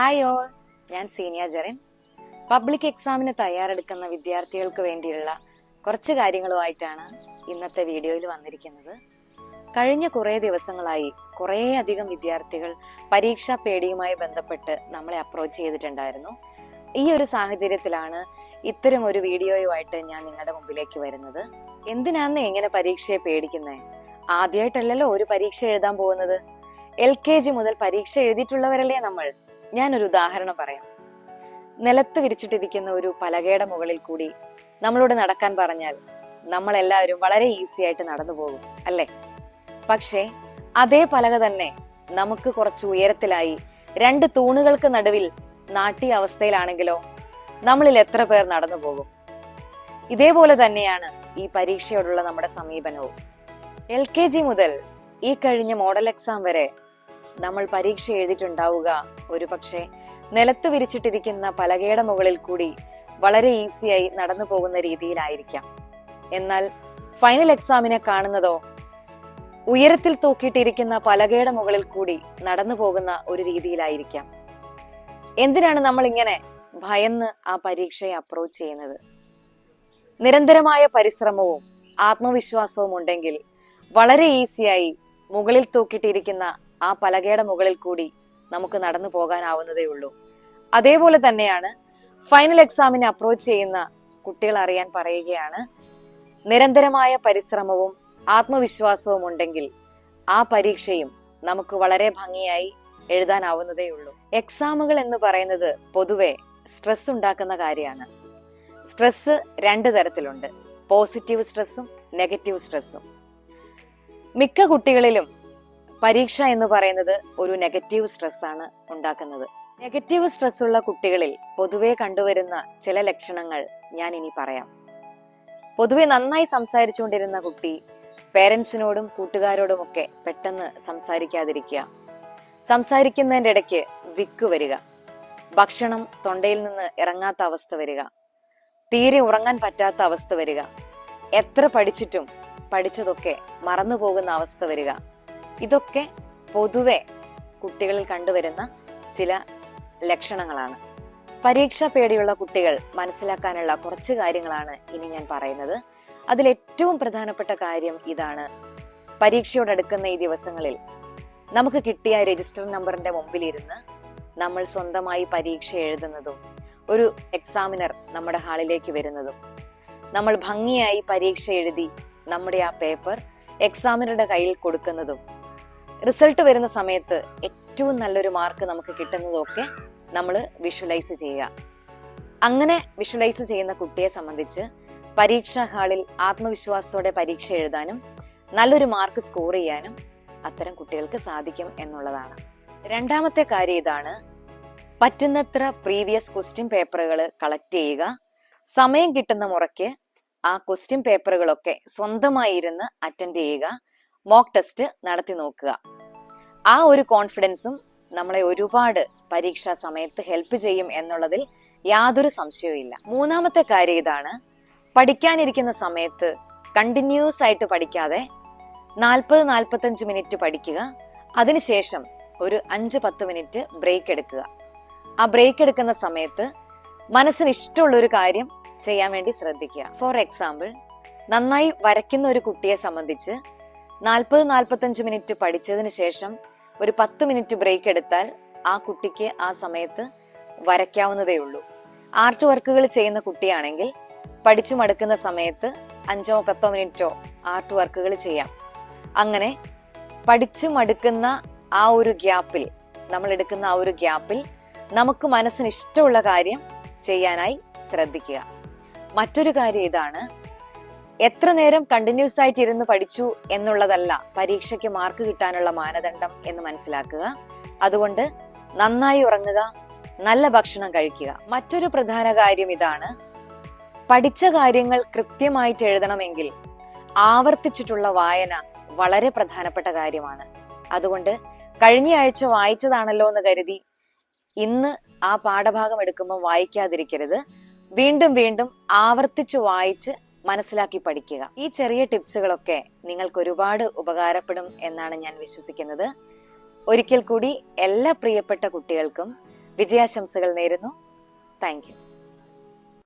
Hi all, ഞാൻ സീനിയ Jerin. Public എക്സാമിന് തയ്യാറെടുക്കുന്ന വിദ്യാർത്ഥികൾക്ക് വേണ്ടിയുള്ള കുറച്ച് കാര്യങ്ങളുമായിട്ടാണ് ഇന്നത്തെ വീഡിയോയിൽ വന്നിരിക്കുന്നത്. കഴിഞ്ഞ കുറേ ദിവസങ്ങളായി കുറേയധികം വിദ്യാർത്ഥികൾ പരീക്ഷാ പേടിയുമായി ബന്ധപ്പെട്ട് നമ്മളെ അപ്രോച്ച് ചെയ്തിട്ടുണ്ടായിരുന്നു. ഈ ഒരു സാഹചര്യത്തിലാണ് ഇത്തരം ഒരു വീഡിയോയുമായിട്ട് ഞാൻ നിങ്ങളുടെ മുമ്പിലേക്ക് വരുന്നത്. എന്തിനാന്ന് എങ്ങനെ പരീക്ഷയെ പേടിക്കുന്നത്? ആദ്യമായിട്ടല്ലല്ലോ ഒരു പരീക്ഷ എഴുതാൻ പോകുന്നത്. LKG മുതൽ പരീക്ഷ എഴുതിയിട്ടുള്ളവരല്ലേ നമ്മൾ. ഞാനൊരു ഉദാഹരണം പറയാം. നിലത്ത് വിരിച്ചിട്ടിരിക്കുന്ന ഒരു പലകയുടെ മുകളിൽ കൂടി നമ്മളോട് നടക്കാൻ പറഞ്ഞാൽ നമ്മളെല്ലാവരും വളരെ ഈസി ആയിട്ട് നടന്നു പോകും, അല്ലേ? പക്ഷേ അതേ പലക തന്നെ നമുക്ക് കുറച്ച് ഉയരത്തിലായി 2 തൂണുകൾക്ക് നടുവിൽ നാട്ടിയ അവസ്ഥയിലാണെങ്കിലോ നമ്മളിൽ എത്ര പേർ നടന്നു പോകും? ഇതേപോലെ തന്നെയാണ് ഈ പരീക്ഷയോടുള്ള നമ്മുടെ സമീപനവും. LKG മുതൽ ഈ കഴിഞ്ഞ മോഡൽ എക്സാം വരെ നമ്മൾ പരീക്ഷ എഴുതിയിട്ടുണ്ടാവുക ഒരു പക്ഷേ നിലത്ത് വിരിച്ചിട്ടിരിക്കുന്ന പലകയുടെ മുകളിൽ കൂടി വളരെ ഈസിയായി നടന്നു പോകുന്ന രീതിയിലായിരിക്കാം. എന്നാൽ ഫൈനൽ എക്സാമിനെ കാണുന്നതോ ഉയരത്തിൽ തൂക്കിയിട്ടിരിക്കുന്ന പലകയുടെ മുകളിൽ കൂടി നടന്നു പോകുന്ന ഒരു രീതിയിലായിരിക്കാം. എന്തിനാണ് നമ്മൾ ഇങ്ങനെ ഭയന്ന് ആ പരീക്ഷയെ അപ്രോച്ച് ചെയ്യുന്നത്? നിരന്തരമായ പരിശ്രമവും ആത്മവിശ്വാസവും ഉണ്ടെങ്കിൽ വളരെ ഈസിയായി മുകളിൽ തൂക്കിയിട്ടിരിക്കുന്ന ആ പലകയുടെ മുകളിൽ കൂടി നമുക്ക് നടന്നു പോകാനാവുന്നതേ ഉള്ളൂ. അതേപോലെ തന്നെയാണ് ഫൈനൽ എക്സാമിനെ അപ്രോച്ച് ചെയ്യുന്ന കുട്ടികൾ അറിയാൻ പറയുകയാണ്, നിരന്തരമായ പരിശ്രമവും ആത്മവിശ്വാസവും ഉണ്ടെങ്കിൽ ആ പരീക്ഷയും നമുക്ക് വളരെ ഭംഗിയായി എഴുതാനാവുന്നതേ ഉള്ളൂ. എക്സാമുകൾ എന്ന് പറയുന്നത് പൊതുവെ സ്ട്രെസ് ഉണ്ടാക്കുന്ന കാര്യമാണ്. സ്ട്രെസ് 2 തരത്തിലുണ്ട്, പോസിറ്റീവ് സ്ട്രെസ്സും നെഗറ്റീവ് സ്ട്രെസ്സും. മിക്ക കുട്ടികളിലും പരീക്ഷ എന്ന് പറയുന്നത് ഒരു നെഗറ്റീവ് സ്ട്രെസ് ആണ് ഉണ്ടാക്കുന്നത്. നെഗറ്റീവ് സ്ട്രെസ് ഉള്ള കുട്ടികളിൽ പൊതുവെ കണ്ടുവരുന്ന ചില ലക്ഷണങ്ങൾ ഞാൻ ഇനി പറയാം. പൊതുവെ നന്നായി സംസാരിച്ചുകൊണ്ടിരുന്ന കുട്ടി പേരൻസിനോടും കൂട്ടുകാരോടുമൊക്കെ പെട്ടെന്ന് സംസാരിക്കാതിരിക്കുക, സംസാരിക്കുന്നതിൻ്റെ ഇടയ്ക്ക് വിക്ക് വരിക, ഭക്ഷണം തൊണ്ടയിൽ നിന്ന് ഇറങ്ങാത്ത അവസ്ഥ വരിക, തീരെ ഉറങ്ങാൻ പറ്റാത്ത അവസ്ഥ വരിക, എത്ര പഠിച്ചിട്ടും പഠിച്ചതൊക്കെ മറന്നു പോകുന്ന അവസ്ഥ വരിക. ഇതൊക്കെ പൊതുവെ കുട്ടികളിൽ കണ്ടുവരുന്ന ചില ലക്ഷണങ്ങളാണ്. പരീക്ഷാ പേടിയുള്ള കുട്ടികൾ മനസ്സിലാക്കാനുള്ള കുറച്ച് കാര്യങ്ങളാണ് ഇനി ഞാൻ പറയുന്നത്. അതിൽ ഏറ്റവും പ്രധാനപ്പെട്ട കാര്യം ഇതാണ്: പരീക്ഷയോടടുക്കുന്ന ഈ ദിവസങ്ങളിൽ നമുക്ക് കിട്ടിയ രജിസ്റ്റർ നമ്പറിന്റെ മുമ്പിലിരുന്ന് നമ്മൾ സ്വന്തമായി പരീക്ഷ എഴുതുന്നതും, ഒരു എക്സാമിനർ നമ്മുടെ ഹാളിലേക്ക് വരുന്നതും, നമ്മൾ ഭംഗിയായി പരീക്ഷ എഴുതി നമ്മുടെ ആ പേപ്പർ എക്സാമിനറുടെ കയ്യിൽ കൊടുക്കുന്നതും, റിസൾട്ട് വരുന്ന സമയത്ത് ഏറ്റവും നല്ലൊരു മാർക്ക് നമുക്ക് കിട്ടുന്നതൊക്കെ നമ്മൾ വിഷ്വലൈസ് ചെയ്യുക. അങ്ങനെ വിഷ്വലൈസ് ചെയ്യുന്ന കുട്ടിയെ സംബന്ധിച്ച് പരീക്ഷാ ഹാളിൽ ആത്മവിശ്വാസത്തോടെ പരീക്ഷ എഴുതാനും നല്ലൊരു മാർക്ക് സ്കോർ ചെയ്യാനും അത്തരം കുട്ടികൾക്ക് സാധിക്കും എന്നുള്ളതാണ്. രണ്ടാമത്തെ കാര്യം ഇതാണ്: പറ്റുന്നത്ര പ്രീവിയസ് ക്വസ്റ്റ്യൻ പേപ്പറുകൾ കളക്ട് ചെയ്യുക. സമയം കിട്ടുന്ന മുറയ്ക്ക് ആ ക്വസ്റ്റ്യൻ പേപ്പറുകളൊക്കെ സ്വന്തമായി ഇരുന്ന് അറ്റൻഡ് ചെയ്യുക, മോക്ക് ടെസ്റ്റ് നടത്തി നോക്കുക. ആ ഒരു കോൺഫിഡൻസും നമ്മളെ ഒരുപാട് പരീക്ഷാ സമയത്ത് ഹെൽപ്പ് ചെയ്യും എന്നുള്ളതിൽ യാതൊരു സംശയവും ഇല്ല. മൂന്നാമത്തെ കാര്യം ഇതാണ്: പഠിക്കാനിരിക്കുന്ന സമയത്ത് കണ്ടിന്യൂസ് ആയിട്ട് പഠിക്കാതെ 40-45 മിനിറ്റ് പഠിക്കുക. അതിനുശേഷം ഒരു 5-10 മിനിറ്റ് ബ്രേക്ക് എടുക്കുക. ആ ബ്രേക്ക് എടുക്കുന്ന സമയത്ത് മനസ്സിന് ഇഷ്ടമുള്ള ഒരു കാര്യം ചെയ്യാൻ വേണ്ടി ശ്രദ്ധിക്കുക. ഫോർ എക്സാമ്പിൾ, നന്നായി വരയ്ക്കുന്ന ഒരു കുട്ടിയെ സംബന്ധിച്ച് 40-45 മിനിറ്റ് പഠിച്ചതിന് ശേഷം ഒരു 10 മിനിറ്റ് ബ്രേക്ക് എടുത്താൽ ആ കുട്ടിക്ക് ആ സമയത്ത് വരയ്ക്കാവുന്നതേ ഉള്ളൂ. ആർട്ട് വർക്കുകൾ ചെയ്യുന്ന കുട്ടിയാണെങ്കിൽ പഠിച്ചു മടുക്കുന്ന സമയത്ത് 5-10 മിനിറ്റോ ആർട്ട് വർക്കുകൾ ചെയ്യാം. അങ്ങനെ പഠിച്ചു മടുക്കുന്ന ആ ഒരു ഗ്യാപ്പിൽ, നമ്മൾ എടുക്കുന്ന ആ ഒരു ഗ്യാപ്പിൽ നമുക്ക് മനസ്സിന് ഇഷ്ടമുള്ള കാര്യം ചെയ്യാനായി ശ്രദ്ധിക്കുക. മറ്റൊരു കാര്യം ഇതാണ്: എത്ര നേരം കണ്ടിന്യൂസ് ആയിട്ട് ഇരുന്ന് പഠിച്ചു എന്നുള്ളതല്ല പരീക്ഷയ്ക്ക് മാർക്ക് കിട്ടാനുള്ള മാനദണ്ഡം എന്ന് മനസ്സിലാക്കുക. അതുകൊണ്ട് നന്നായി ഉറങ്ങുക, നല്ല ഭക്ഷണം കഴിക്കുക. മറ്റൊരു പ്രധാന കാര്യം ഇതാണ്: പഠിച്ച കാര്യങ്ങൾ കൃത്യമായിട്ട് എഴുതണമെങ്കിൽ ആവർത്തിച്ചിട്ടുള്ള വായന വളരെ പ്രധാനപ്പെട്ട കാര്യമാണ്. അതുകൊണ്ട് കഴിഞ്ഞ ആഴ്ച വായിച്ചതാണല്ലോ എന്ന് കരുതി ഇന്ന് ആ പാഠഭാഗം എടുക്കുമ്പോൾ വായിക്കാതിരിക്കരുത്. വീണ്ടും വീണ്ടും ആവർത്തിച്ചു വായിച്ച് മനസ്സിലാക്കി പഠിക്കുക. ഈ ചെറിയ ടിപ്സുകളൊക്കെ നിങ്ങൾക്ക് ഒരുപാട് ഉപകാരപ്പെടും എന്നാണ് ഞാൻ വിശ്വസിക്കുന്നത്. ഒരിക്കൽ കൂടി എല്ലാ പ്രിയപ്പെട്ട കുട്ടികൾക്കും വിജയാശംസകൾ നേരുന്നു. Thank you.